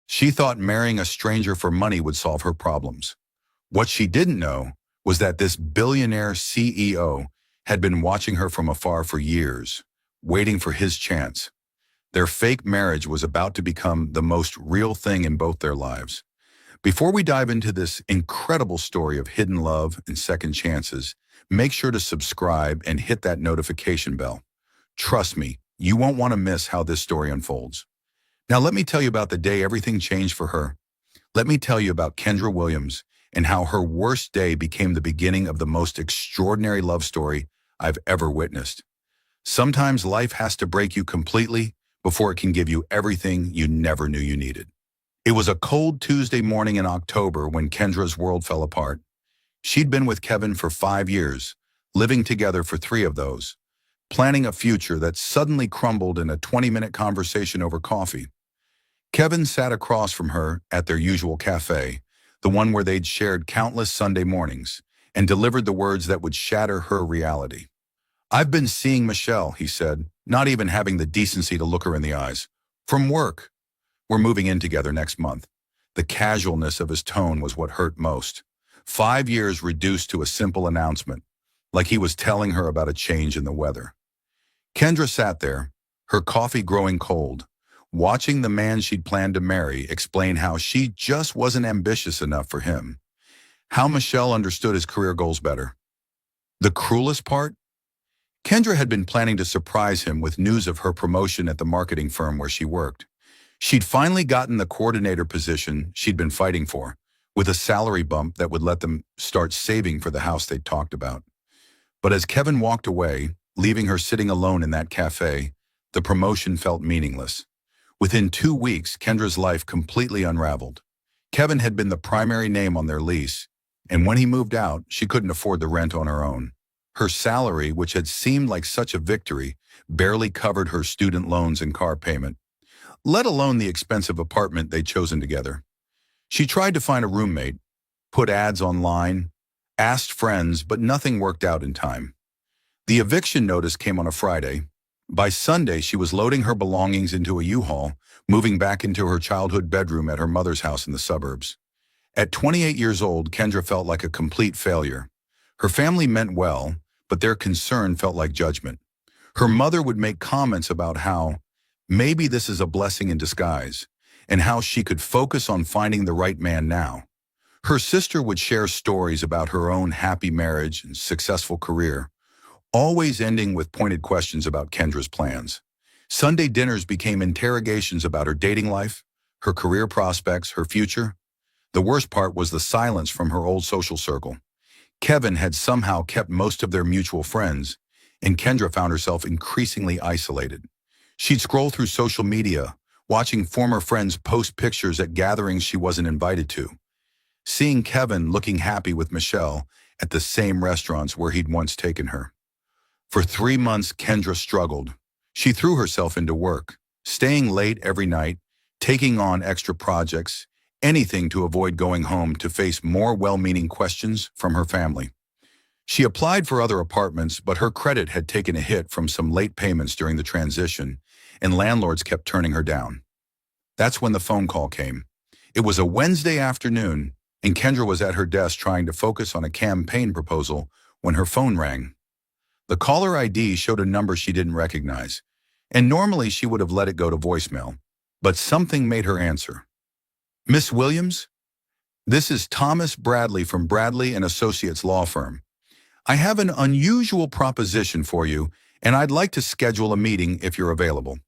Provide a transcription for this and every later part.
She thought marrying a stranger for money would solve her problems. What she didn't know was that this billionaire CEO had been watching her from afar for years, waiting for his chance. Their fake marriage was about to become the most real thing in both their lives. Before we dive into this incredible story of hidden love and second chances, make sure to subscribe and hit that notification bell. Trust me, you won't want to miss how this story unfolds. Now let me tell you about the day everything changed for her. Let me tell you about Kendra Williams and how her worst day became the beginning of the most extraordinary love story I've ever witnessed. Sometimes life has to break you completely before it can give you everything you never knew you needed. It was a cold Tuesday morning in October when Kendra's world fell apart. She'd been with Kevin for 5 years, living together for 3 of those, planning a future that suddenly crumbled in a 20-minute conversation over coffee. Kevin sat across from her at their usual cafe, the one where they'd shared countless Sunday mornings, and delivered the words that would shatter her reality. "I've been seeing Michelle," he said, not even having the decency to look her in the eyes. "From work. We're moving in together next month." The casualness of his tone was what hurt most. 5 years reduced to a simple announcement, like he was telling her about a change in the weather. Kendra sat there, her coffee growing cold, watching the man she'd planned to marry explain how she just wasn't ambitious enough for him, how Michelle understood his career goals better. The cruelest part? Kendra had been planning to surprise him with news of her promotion at the marketing firm where she worked. She'd finally gotten the coordinator position she'd been fighting for, with a salary bump that would let them start saving for the house they'd talked about. But as Kevin walked away, leaving her sitting alone in that cafe, the promotion felt meaningless. Within 2 weeks, Kendra's life completely unraveled. Kevin had been the primary name on their lease, and when he moved out, she couldn't afford the rent on her own. Her salary, which had seemed like such a victory, barely covered her student loans and car payment, let alone the expensive apartment they'd chosen together. She tried to find a roommate, put ads online, asked friends, but nothing worked out in time. The eviction notice came on a Friday. By Sunday, she was loading her belongings into a U-Haul, moving back into her childhood bedroom at her mother's house in the suburbs. At 28 years old, Kendra felt like a complete failure. Her family meant well, but their concern felt like judgment. Her mother would make comments about how maybe this is a blessing in disguise, and how she could focus on finding the right man now. Her sister would share stories about her own happy marriage and successful career, always ending with pointed questions about Kendra's plans. Sunday dinners became interrogations about her dating life, her career prospects, her future. The worst part was the silence from her old social circle. Kevin had somehow kept most of their mutual friends, and Kendra found herself increasingly isolated. She'd scroll through social media, watching former friends post pictures at gatherings she wasn't invited to, seeing Kevin looking happy with Michelle at the same restaurants where he'd once taken her. For 3 months, Kendra struggled. She threw herself into work, staying late every night, taking on extra projects, anything to avoid going home to face more well-meaning questions from her family. She applied for other apartments, but her credit had taken a hit from some late payments during the transition, and landlords kept turning her down. That's when the phone call came. It was a Wednesday afternoon, and Kendra was at her desk trying to focus on a campaign proposal when her phone rang. The caller ID showed a number she didn't recognize, and normally she would have let it go to voicemail, but something made her answer. "Miss Williams? This is Thomas Bradley from Bradley and Associates Law Firm. I have an unusual proposition for you, and I'd like to schedule a meeting if you're available."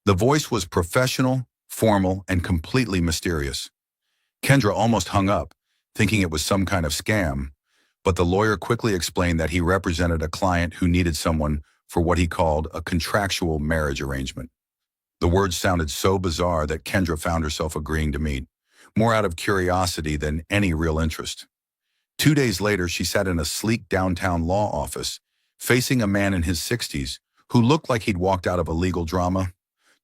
The voice was professional, formal, and completely mysterious. Kendra almost hung up, thinking it was some kind of scam, but the lawyer quickly explained that he represented a client who needed someone for what he called a contractual marriage arrangement. The words sounded so bizarre that Kendra found herself agreeing to meet, more out of curiosity than any real interest. 2 days later, she sat in a sleek downtown law office, facing a man in his 60s who looked like he'd walked out of a legal drama.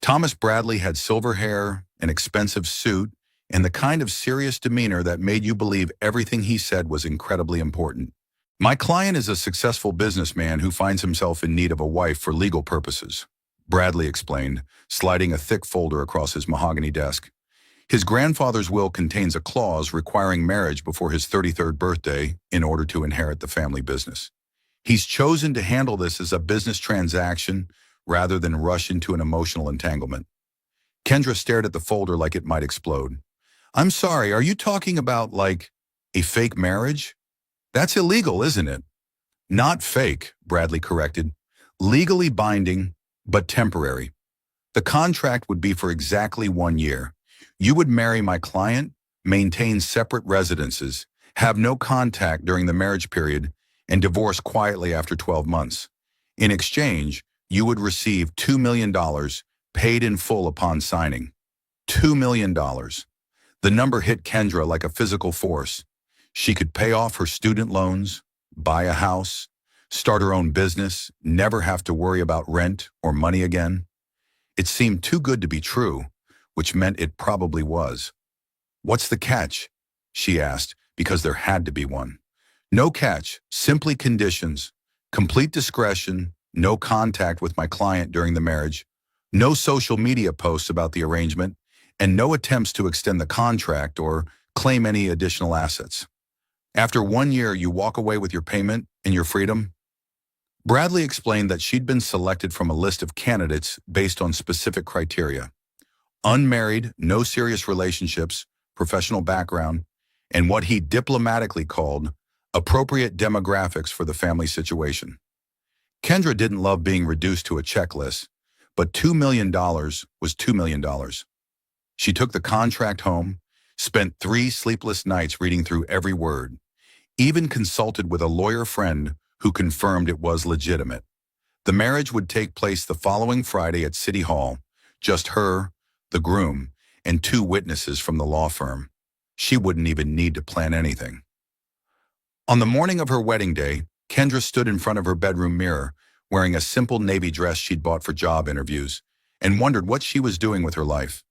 Thomas Bradley had silver hair, an expensive suit, and the kind of serious demeanor that made you believe everything he said was incredibly important. "My client is a successful businessman who finds himself in need of a wife for legal purposes," Bradley explained, sliding a thick folder across his mahogany desk. His grandfather's will contains a clause requiring marriage before his 33rd birthday in order to inherit the family business. He's chosen to handle this as a business transaction rather than rush into an emotional entanglement. Kendra stared at the folder like it might explode. I'm sorry, are you talking about, like, a fake marriage? That's illegal, isn't it? Not fake, Bradley corrected. Legally binding, but temporary. The contract would be for exactly 1 year. You would marry my client, maintain separate residences, have no contact during the marriage period, and divorce quietly after 12 months. In exchange, you would receive $2 million paid in full upon signing. $2 million. The number hit Kendra like a physical force. She could pay off her student loans, buy a house, start her own business, never have to worry about rent or money again. It seemed too good to be true, which meant it probably was. What's the catch? She asked, because there had to be one. No catch, simply conditions. Complete discretion, no contact with my client during the marriage, no social media posts about the arrangement, and no attempts to extend the contract or claim any additional assets. After 1 year, you walk away with your payment and your freedom? Bradley explained that she'd been selected from a list of candidates based on specific criteria. Unmarried, no serious relationships, professional background, and what he diplomatically called appropriate demographics for the family situation. Kendra didn't love being reduced to a checklist, but $2 million was $2 million. She took the contract home, spent 3 sleepless nights reading through every word, even consulted with a lawyer friend who confirmed it was legitimate. The marriage would take place the following Friday at City Hall, just her, the groom, and 2 witnesses from the law firm. She wouldn't even need to plan anything. On the morning of her wedding day, Kendra stood in front of her bedroom mirror, wearing a simple navy dress she'd bought for job interviews, and wondered what she was doing with her life.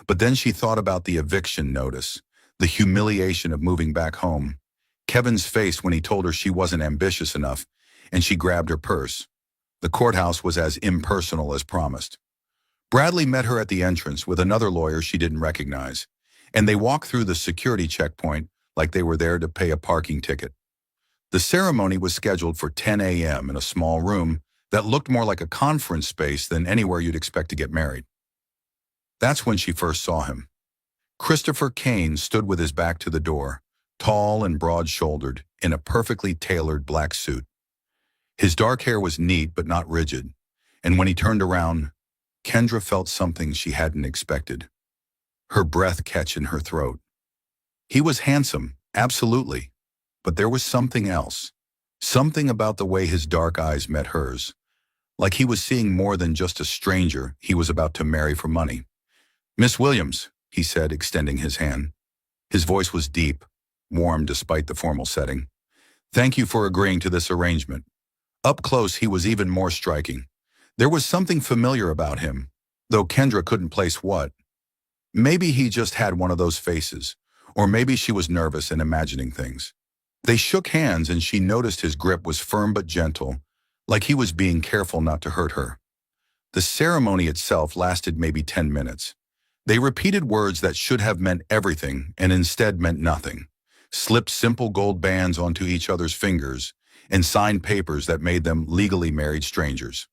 But then she thought about the eviction notice, the humiliation of moving back home, Kevin's face when he told her she wasn't ambitious enough, and she grabbed her purse. The courthouse was as impersonal as promised. Bradley met her at the entrance with another lawyer she didn't recognize, and they walked through the security checkpoint like they were there to pay a parking ticket. The ceremony was scheduled for 10 a.m. in a small room that looked more like a conference space than anywhere you'd expect to get married. That's when she first saw him. Christopher Kane stood with his back to the door, tall and broad-shouldered, in a perfectly tailored black suit. His dark hair was neat but not rigid, and when he turned around, Kendra felt something she hadn't expected. Her breath catch in her throat. He was handsome, absolutely, but there was something else. Something about the way his dark eyes met hers. Like he was seeing more than just a stranger he was about to marry for money. "Miss Williams," he said, extending his hand. His voice was deep, warm despite the formal setting. "Thank you for agreeing to this arrangement." Up close, he was even more striking. There was something familiar about him, though Kendra couldn't place what. Maybe he just had one of those faces, or maybe she was nervous and imagining things. They shook hands and she noticed his grip was firm but gentle, like he was being careful not to hurt her. The ceremony itself lasted maybe 10 minutes. They repeated words that should have meant everything and instead meant nothing, slipped simple gold bands onto each other's fingers, and signed papers that made them legally married strangers.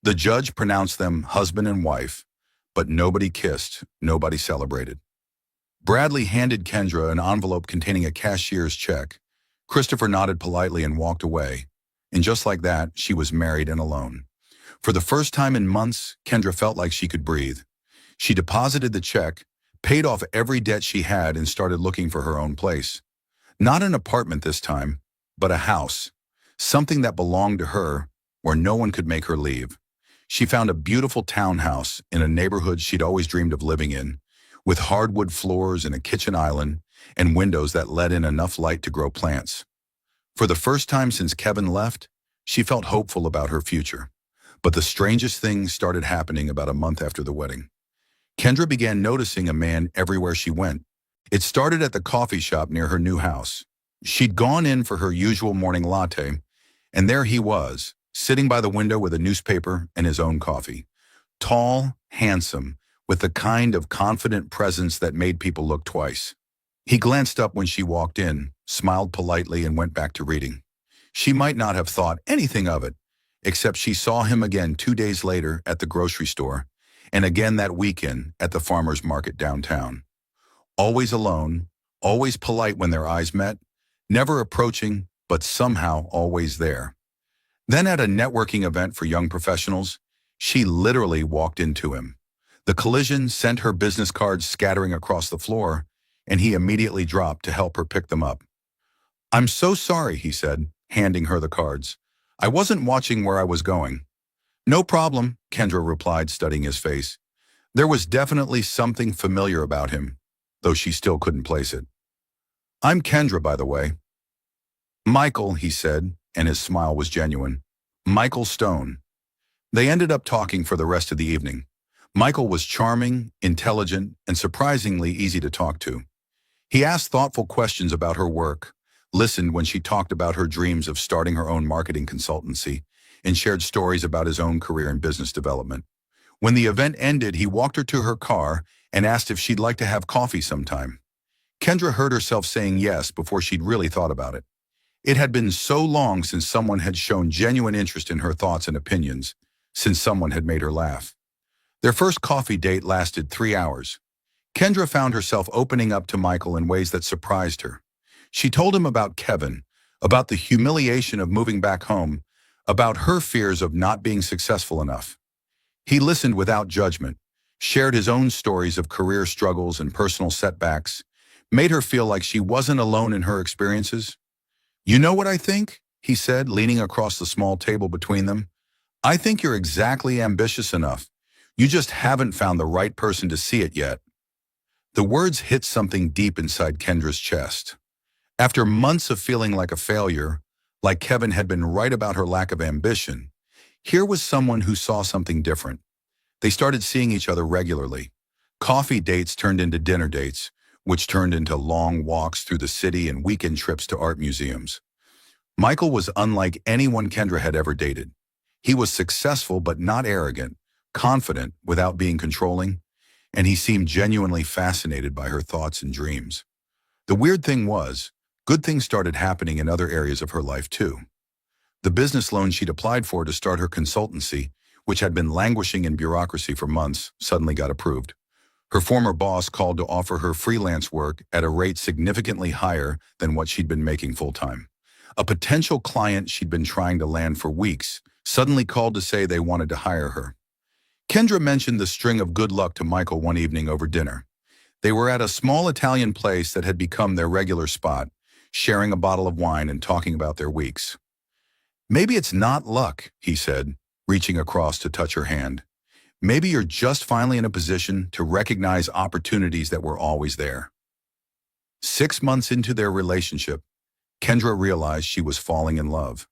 The judge pronounced them husband and wife, but nobody kissed, nobody celebrated. Bradley handed Kendra an envelope containing a cashier's check. Christopher nodded politely and walked away, and just like that, she was married and alone. For the first time in months, Kendra felt like she could breathe. She deposited the check, paid off every debt she had, and started looking for her own place. Not an apartment this time, but a house. Something that belonged to her, where no one could make her leave. She found a beautiful townhouse in a neighborhood she'd always dreamed of living in, with hardwood floors and a kitchen island, and windows that let in enough light to grow plants. For the first time since Kevin left, she felt hopeful about her future. But the strangest thing started happening about a month after the wedding. Kendra began noticing a man everywhere she went. It started at the coffee shop near her new house. She'd gone in for her usual morning latte, and there he was, sitting by the window with a newspaper and his own coffee. Tall, handsome, with the kind of confident presence that made people look twice. He glanced up when she walked in, smiled politely, and went back to reading. She might not have thought anything of it, except she saw him again 2 days later at the grocery store, and again that weekend at the farmer's market downtown. Always alone, always polite when their eyes met, never approaching, but somehow always there. Then at a networking event for young professionals, she literally walked into him. The collision sent her business cards scattering across the floor, and he immediately dropped to help her pick them up. "I'm so sorry," he said, handing her the cards. "I wasn't watching where I was going." "No problem," Kendra replied, studying his face. There was definitely something familiar about him, though she still couldn't place it. "I'm Kendra, by the way." "Michael," he said, and his smile was genuine. "Michael Stone." They ended up talking for the rest of the evening. Michael was charming, intelligent, and surprisingly easy to talk to. He asked thoughtful questions about her work, listened when she talked about her dreams of starting her own marketing consultancy, and shared stories about his own career in business development. When the event ended, he walked her to her car and asked if she'd like to have coffee sometime. Kendra heard herself saying yes before she'd really thought about it. It had been so long since someone had shown genuine interest in her thoughts and opinions, since someone had made her laugh. Their first coffee date lasted 3 hours. Kendra found herself opening up to Michael in ways that surprised her. She told him about Kevin, about the humiliation of moving back home, about her fears of not being successful enough. He listened without judgment, shared his own stories of career struggles and personal setbacks, made her feel like she wasn't alone in her experiences. "You know what I think?" he said, leaning across the small table between them. "I think you're exactly ambitious enough. You just haven't found the right person to see it yet." The words hit something deep inside Kendra's chest. After months of feeling like a failure, like Kevin had been right about her lack of ambition, here was someone who saw something different. They started seeing each other regularly. Coffee dates turned into dinner dates, which turned into long walks through the city and weekend trips to art museums. Michael was unlike anyone Kendra had ever dated. He was successful but not arrogant, confident without being controlling, and he seemed genuinely fascinated by her thoughts and dreams. The weird thing was, good things started happening in other areas of her life too. The business loan she'd applied for to start her consultancy, which had been languishing in bureaucracy for months, suddenly got approved. Her former boss called to offer her freelance work at a rate significantly higher than what she'd been making full-time. A potential client she'd been trying to land for weeks suddenly called to say they wanted to hire her. Kendra mentioned the string of good luck to Michael one evening over dinner. They were at a small Italian place that had become their regular spot, sharing a bottle of wine and talking about their weeks. "Maybe it's not luck," he said, reaching across to touch her hand. "Maybe you're just finally in a position to recognize opportunities that were always there." 6 months into their relationship, Kendra realized she was falling in love.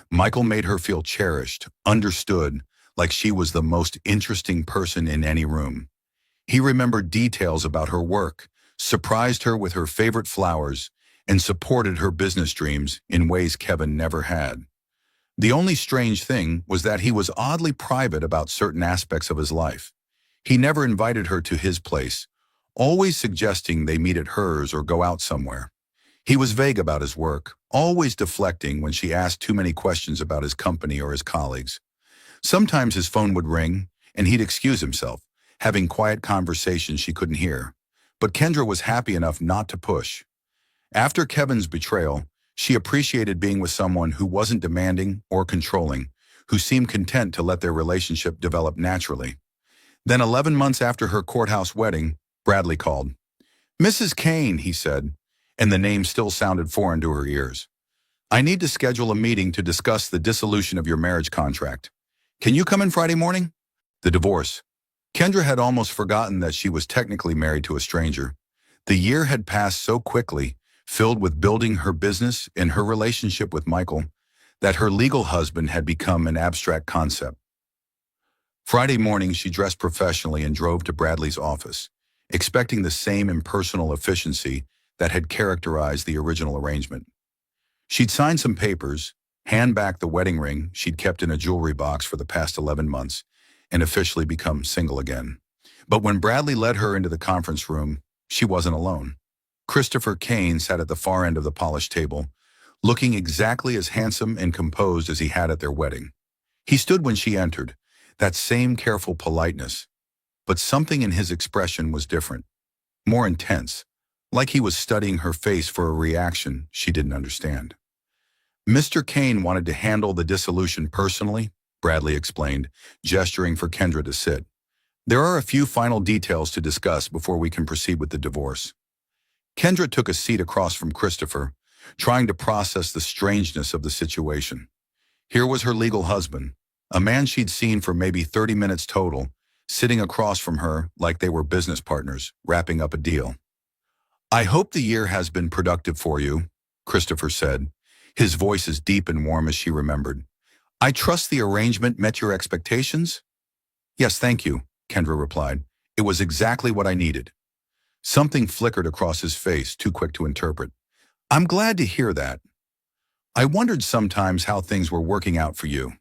Michael made her feel cherished, understood, like she was the most interesting person in any room. He remembered details about her work, surprised her with her favorite flowers, and supported her business dreams in ways Kevin never had. The only strange thing was that he was oddly private about certain aspects of his life. He never invited her to his place, always suggesting they meet at hers or go out somewhere. He was vague about his work, always deflecting when she asked too many questions about his company or his colleagues. Sometimes his phone would ring, and he'd excuse himself, having quiet conversations she couldn't hear. But Kendra was happy enough not to push. After Kevin's betrayal, she appreciated being with someone who wasn't demanding or controlling, who seemed content to let their relationship develop naturally. Then 11 months after her courthouse wedding, Bradley called. "Mrs. Kane," he said, and the name still sounded foreign to her ears. "I need to schedule a meeting to discuss the dissolution of your marriage contract. Can you come in Friday morning?" The divorce. Kendra had almost forgotten that she was technically married to a stranger. The year had passed so quickly, filled with building her business and her relationship with Michael, that her legal husband had become an abstract concept. Friday morning, she dressed professionally and drove to Bradley's office, expecting the same impersonal efficiency that had characterized the original arrangement. She'd sign some papers, hand back the wedding ring she'd kept in a jewelry box for the past 11 months, and officially become single again. But when Bradley led her into the conference room, she wasn't alone. Christopher Kane sat at the far end of the polished table, looking exactly as handsome and composed as he had at their wedding. He stood when she entered, that same careful politeness, but something in his expression was different, more intense, like he was studying her face for a reaction she didn't understand. Mr. Kane wanted to handle the dissolution personally, Bradley explained, gesturing for Kendra to sit. There are a few final details to discuss before we can proceed with the divorce. Kendra took a seat across from Christopher, trying to process the strangeness of the situation. Here was her legal husband, a man she'd seen for maybe 30 minutes total, sitting across from her like they were business partners, wrapping up a deal. I hope the year has been productive for you, Christopher said, his voice as deep and warm as she remembered. I trust the arrangement met your expectations? Yes, thank you, Kendra replied. It was exactly what I needed. Something flickered across his face, too quick to interpret. I'm glad to hear that. I wondered sometimes how things were working out for you.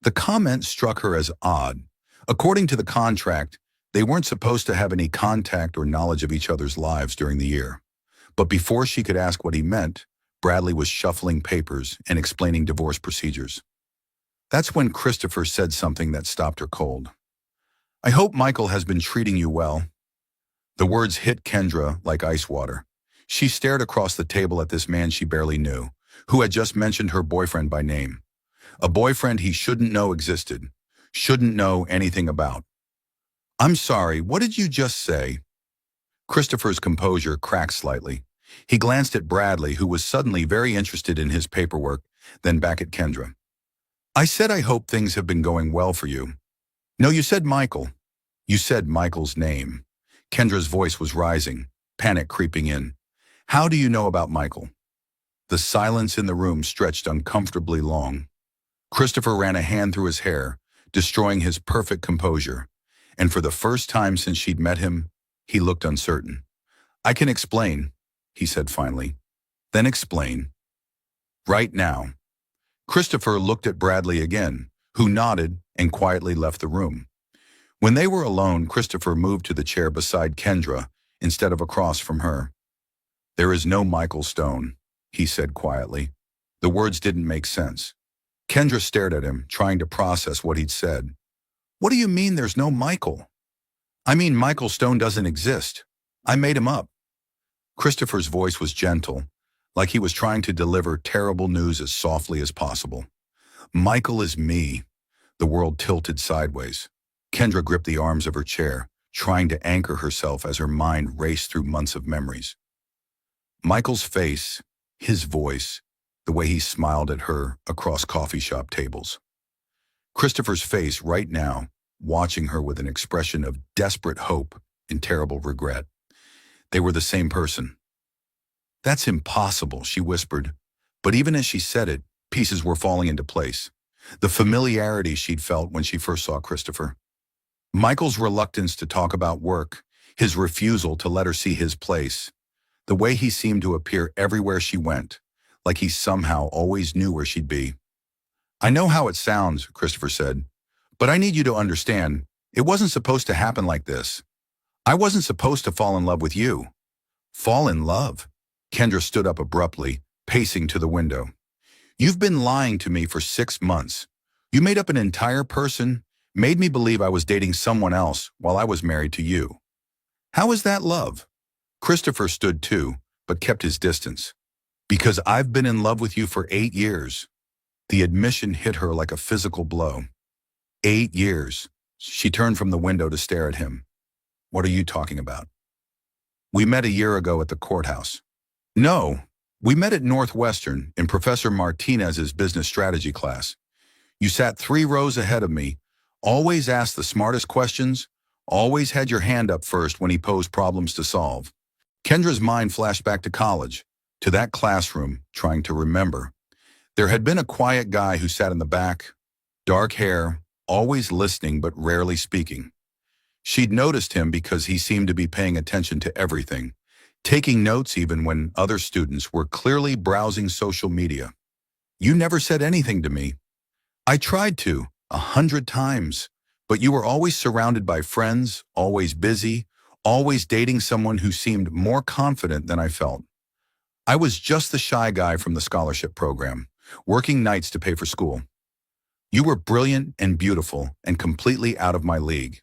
The comment struck her as odd. According to the contract, they weren't supposed to have any contact or knowledge of each other's lives during the year. But before she could ask what he meant, Bradley was shuffling papers and explaining divorce procedures. That's when Christopher said something that stopped her cold. I hope Michael has been treating you well. The words hit Kendra like ice water. She stared across the table at this man she barely knew, who had just mentioned her boyfriend by name. A boyfriend he shouldn't know existed, shouldn't know anything about. I'm sorry, what did you just say? Christopher's composure cracked slightly. He glanced at Bradley, who was suddenly very interested in his paperwork, then back at Kendra. I said I hope things have been going well for you. No, you said Michael. You said Michael's name. Kendra's voice was rising, panic creeping in. How do you know about Michael? The silence in the room stretched uncomfortably long. Christopher ran a hand through his hair, destroying his perfect composure. And for the first time since she'd met him, he looked uncertain. I can explain, he said finally. Then explain. Right now. Christopher looked at Bradley again, who nodded and quietly left the room. When they were alone, Christopher moved to the chair beside Kendra instead of across from her. There is no Michael Stone, he said quietly. The words didn't make sense. Kendra stared at him, trying to process what he'd said. What do you mean there's no Michael? I mean Michael Stone doesn't exist. I made him up. Christopher's voice was gentle, like he was trying to deliver terrible news as softly as possible. Michael is me. The world tilted sideways. Kendra gripped the arms of her chair, trying to anchor herself as her mind raced through months of memories. Michael's face, his voice, the way he smiled at her across coffee shop tables. Christopher's face right now, watching her with an expression of desperate hope and terrible regret. They were the same person. That's impossible, she whispered. But even as she said it, pieces were falling into place. The familiarity she'd felt when she first saw Christopher. Michael's reluctance to talk about work, his refusal to let her see his place, the way he seemed to appear everywhere she went, like he somehow always knew where she'd be. I know how it sounds, Christopher said, but I need you to understand, it wasn't supposed to happen like this. I wasn't supposed to fall in love with you. Fall in love? Kendra stood up abruptly, pacing to the window. You've been lying to me for 6 months. You made up an entire person, made me believe I was dating someone else while I was married to you. How is that love? Christopher stood too, but kept his distance. Because I've been in love with you for 8 years. The admission hit her like a physical blow. 8 years. She turned from the window to stare at him. What are you talking about? We met a year ago at the courthouse. No, we met at Northwestern in Professor Martinez's business strategy class. You sat 3 rows ahead of me, always asked the smartest questions, always had your hand up first when he posed problems to solve. Kendra's mind flashed back to college, to that classroom, trying to remember. There had been a quiet guy who sat in the back, dark hair, always listening but rarely speaking. She'd noticed him because he seemed to be paying attention to everything, taking notes even when other students were clearly browsing social media. You never said anything to me. I tried to, 100 times, But you were always surrounded by friends, always busy, always dating someone who seemed more confident than I felt. I was just the shy guy from the scholarship program, working nights to pay for school. You were brilliant and beautiful and completely out of my league.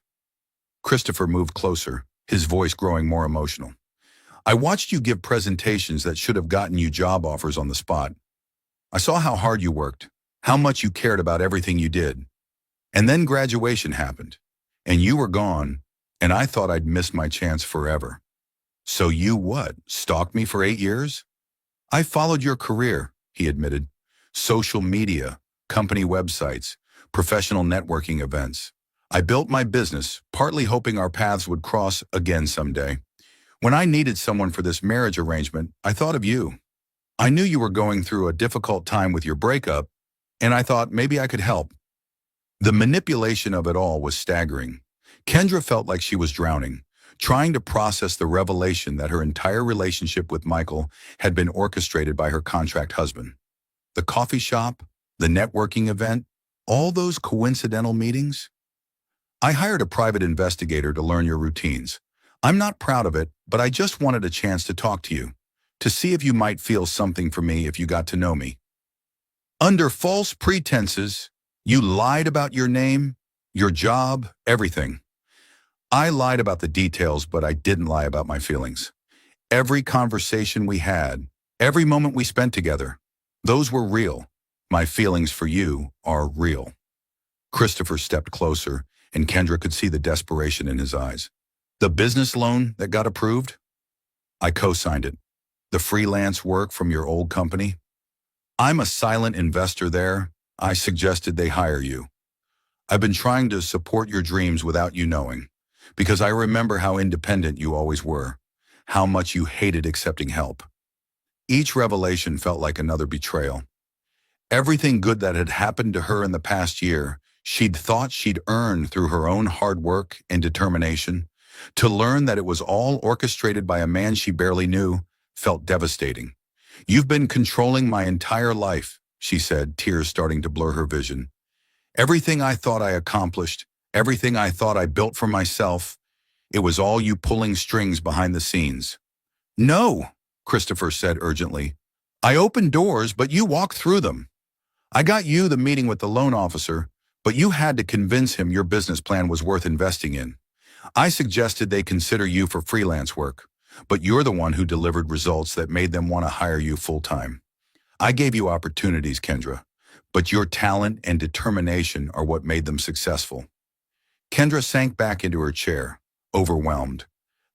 Christopher moved closer, his voice growing more emotional. I watched you give presentations that should have gotten you job offers on the spot. I saw how hard you worked, how much you cared about everything you did. And then graduation happened, and you were gone, and I thought I'd missed my chance forever. So you what, stalked me for 8 years? I followed your career, he admitted. Social media, company websites, professional networking events. I built my business, partly hoping our paths would cross again someday. When I needed someone for this marriage arrangement, I thought of you. I knew you were going through a difficult time with your breakup, and I thought maybe I could help. The manipulation of it all was staggering. Kendra felt like she was drowning, trying to process the revelation that her entire relationship with Michael had been orchestrated by her contract husband. The coffee shop, the networking event, all those coincidental meetings. I hired a private investigator to learn your routines. I'm not proud of it, but I just wanted a chance to talk to you, to see if you might feel something for me if you got to know me. Under false pretenses, you lied about your name, your job, everything. I lied about the details, but I didn't lie about my feelings. Every conversation we had, every moment we spent together, those were real. My feelings for you are real. Christopher stepped closer, and Kendra could see the desperation in his eyes. The business loan that got approved? I co-signed it. The freelance work from your old company? I'm a silent investor there. I suggested they hire you. I've been trying to support your dreams without you knowing, because I remember how independent you always were, how much you hated accepting help. Each revelation felt like another betrayal. Everything good that had happened to her in the past year, she'd thought she'd earned through her own hard work and determination. To learn that it was all orchestrated by a man she barely knew felt devastating. You've been controlling my entire life, she said, tears starting to blur her vision. Everything I thought I accomplished, everything I thought I built for myself, it was all you pulling strings behind the scenes. No, Christopher said urgently. I opened doors, but you walked through them. I got you the meeting with the loan officer, but you had to convince him your business plan was worth investing in. I suggested they consider you for freelance work, but you're the one who delivered results that made them want to hire you full-time. I gave you opportunities, Kendra, but your talent and determination are what made them successful. Kendra sank back into her chair, overwhelmed.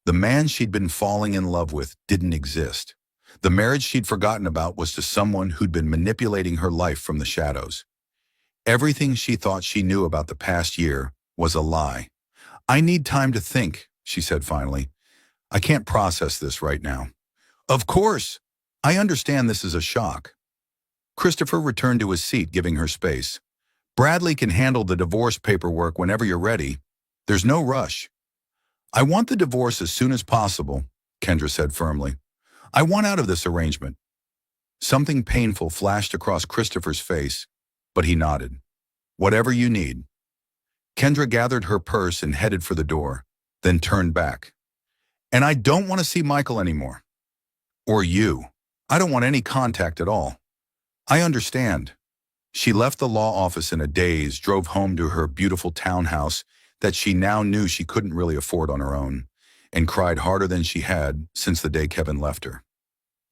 The man she'd been falling in love with didn't exist. The marriage she'd forgotten about was to someone who'd been manipulating her life from the shadows. Everything she thought she knew about the past year was a lie. I need time to think, she said finally. I can't process this right now. Of course. I understand this is a shock. Christopher returned to his seat, giving her space. Bradley can handle the divorce paperwork whenever you're ready. There's no rush. I want the divorce as soon as possible, Kendra said firmly. I want out of this arrangement. Something painful flashed across Christopher's face, but he nodded. Whatever you need. Kendra gathered her purse and headed for the door, then turned back. And I don't want to see Michael anymore. Or you. I don't want any contact at all. I understand. She left the law office in a daze, drove home to her beautiful townhouse that she now knew she couldn't really afford on her own, and cried harder than she had since the day Kevin left her.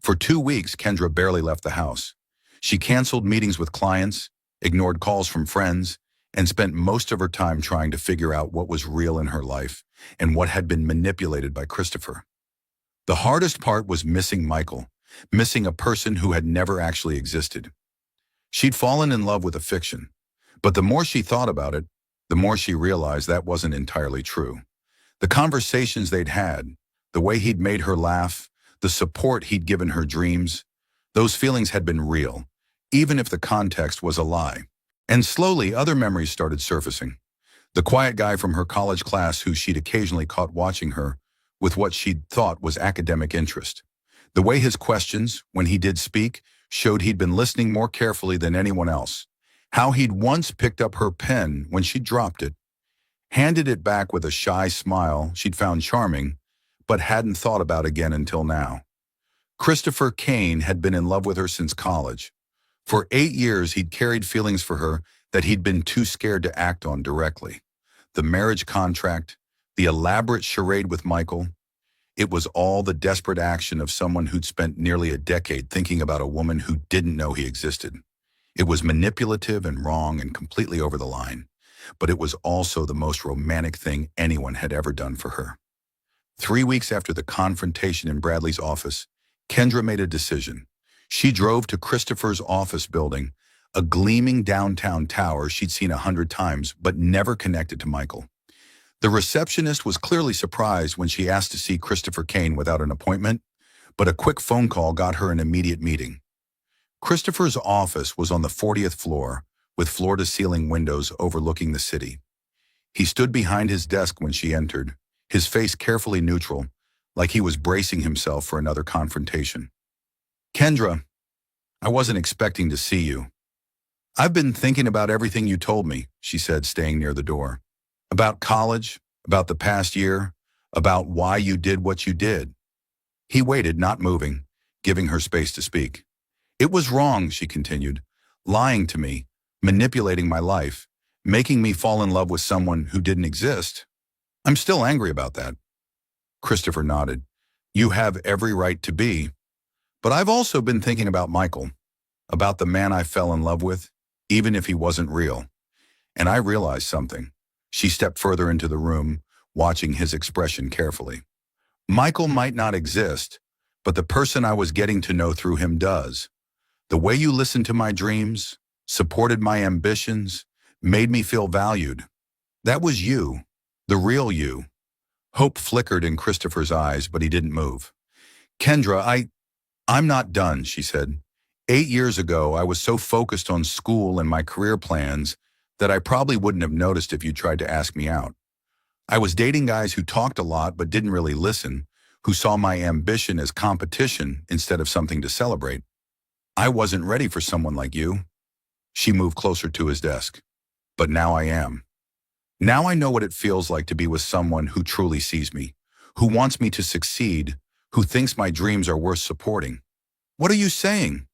For 2 weeks, Kendra barely left the house. She canceled meetings with clients, ignored calls from friends, and spent most of her time trying to figure out what was real in her life and what had been manipulated by Christopher. The hardest part was missing Michael, missing a person who had never actually existed. She'd fallen in love with a fiction, but the more she thought about it, the more she realized that wasn't entirely true. The conversations they'd had, the way he'd made her laugh, the support he'd given her dreams, those feelings had been real, even if the context was a lie. And slowly, other memories started surfacing. The quiet guy from her college class who she'd occasionally caught watching her with what she'd thought was academic interest. The way his questions, when he did speak, showed he'd been listening more carefully than anyone else. How he'd once picked up her pen when she dropped it. handed it back with a shy smile she'd found charming, but hadn't thought about again until now. Christopher Kane had been in love with her since college. For 8 years, he'd carried feelings for her that he'd been too scared to act on directly. The marriage contract, the elaborate charade with Michael, it was all the desperate action of someone who'd spent nearly a decade thinking about a woman who didn't know he existed. It was manipulative and wrong and completely over the line, but it was also the most romantic thing anyone had ever done for her. 3 weeks after the confrontation in Bradley's office, Kendra made a decision. She drove to Christopher's office building, a gleaming downtown tower she'd seen 100 times but never connected to Michael. The receptionist was clearly surprised when she asked to see Christopher Kane without an appointment, but a quick phone call got her an immediate meeting. Christopher's office was on the 40th floor, with floor-to-ceiling windows overlooking the city. He stood behind his desk when she entered, his face carefully neutral, like he was bracing himself for another confrontation. "Kendra, I wasn't expecting to see you. I've been thinking about everything you told me," she said, staying near the door. "About college, about the past year, about why you did what you did." He waited, not moving, giving her space to speak. "It was wrong," she continued, "lying to me, manipulating my life, making me fall in love with someone who didn't exist. I'm still angry about that." Christopher nodded. "You have every right to be. But I've also been thinking about Michael, about the man I fell in love with, even if he wasn't real. And I realized something." She stepped further into the room, watching his expression carefully. "Michael might not exist, but the person I was getting to know through him does. The way you listened to my dreams, supported my ambitions, made me feel valued. That was you, the real you." Hope flickered in Christopher's eyes, but he didn't move. "Kendra, I'm not done," she said. "8 years ago, I was so focused on school and my career plans that I probably wouldn't have noticed if you tried to ask me out. I was dating guys who talked a lot but didn't really listen, who saw my ambition as competition instead of something to celebrate. I wasn't ready for someone like you." She moved closer to his desk. "But now I am. Now I know what it feels like to be with someone who truly sees me, who wants me to succeed, who thinks my dreams are worth supporting." "What are you saying?"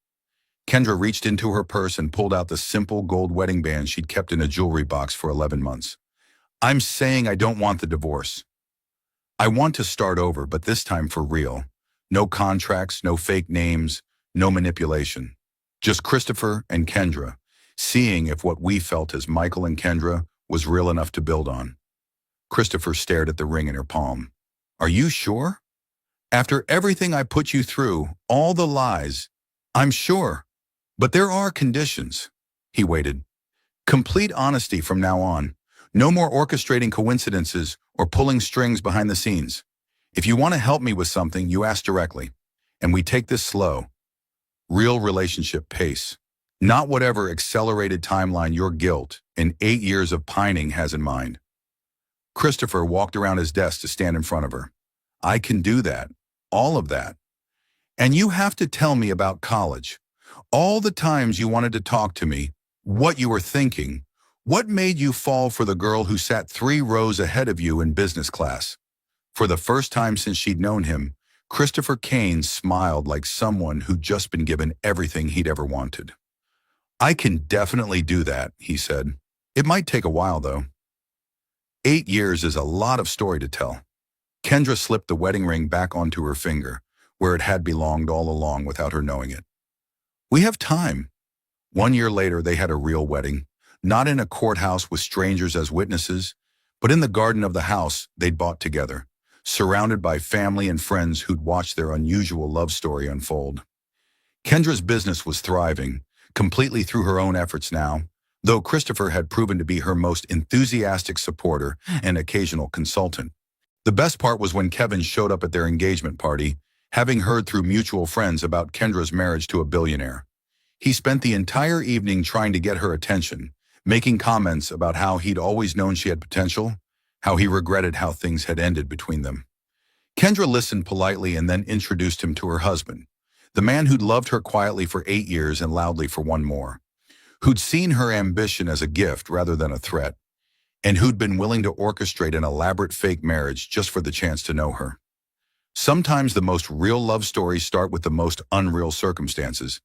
Kendra reached into her purse and pulled out the simple gold wedding band she'd kept in a jewelry box for 11 months. "I'm saying I don't want the divorce. I want to start over, but this time for real. No contracts, no fake names, no manipulation. Just Christopher and Kendra, seeing if what we felt as Michael and Kendra was real enough to build on." Christopher stared at the ring in her palm. "Are you sure? After everything I put you through, all the lies, I'm sure. But there are conditions." He waited. "Complete honesty from now on. No more orchestrating coincidences or pulling strings behind the scenes. If you want to help me with something, you ask directly. And we take this slow. Real relationship pace. Not whatever accelerated timeline your guilt and 8 years of pining has in mind." Christopher walked around his desk to stand in front of her. "I can do that. All of that. And you have to tell me about college. All the times you wanted to talk to me, what you were thinking, what made you fall for the girl who sat 3 rows ahead of you in business class." For the first time since she'd known him, Christopher Kane smiled like someone who'd just been given everything he'd ever wanted. "I can definitely do that," he said. "It might take a while, though." 8 years is a lot of story to tell. Kendra slipped the wedding ring back onto her finger, where it had belonged all along without her knowing it. "We have time." 1 year later, they had a real wedding, not in a courthouse with strangers as witnesses, but in the garden of the house they'd bought together, surrounded by family and friends who'd watched their unusual love story unfold. Kendra's business was thriving, completely through her own efforts now, though Christopher had proven to be her most enthusiastic supporter and occasional consultant. The best part was when Kevin showed up at their engagement party, having heard through mutual friends about Kendra's marriage to a billionaire. He spent the entire evening trying to get her attention, making comments about how he'd always known she had potential, how he regretted how things had ended between them. Kendra listened politely and then introduced him to her husband, the man who'd loved her quietly for 8 years and loudly for one more, who'd seen her ambition as a gift rather than a threat. and who'd been willing to orchestrate an elaborate fake marriage just for the chance to know her. Sometimes the most real love stories start with the most unreal circumstances.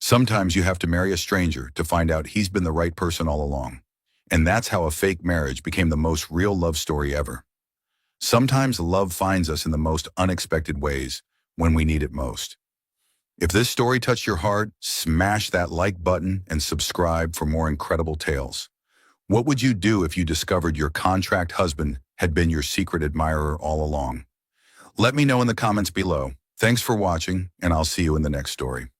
Sometimes you have to marry a stranger to find out he's been the right person all along. And that's how a fake marriage became the most real love story ever. Sometimes love finds us in the most unexpected ways when we need it most. If this story touched your heart, smash that like button and subscribe for more incredible tales. What would you do if you discovered your contract husband had been your secret admirer all along? Let me know in the comments below. Thanks for watching, and I'll see you in the next story.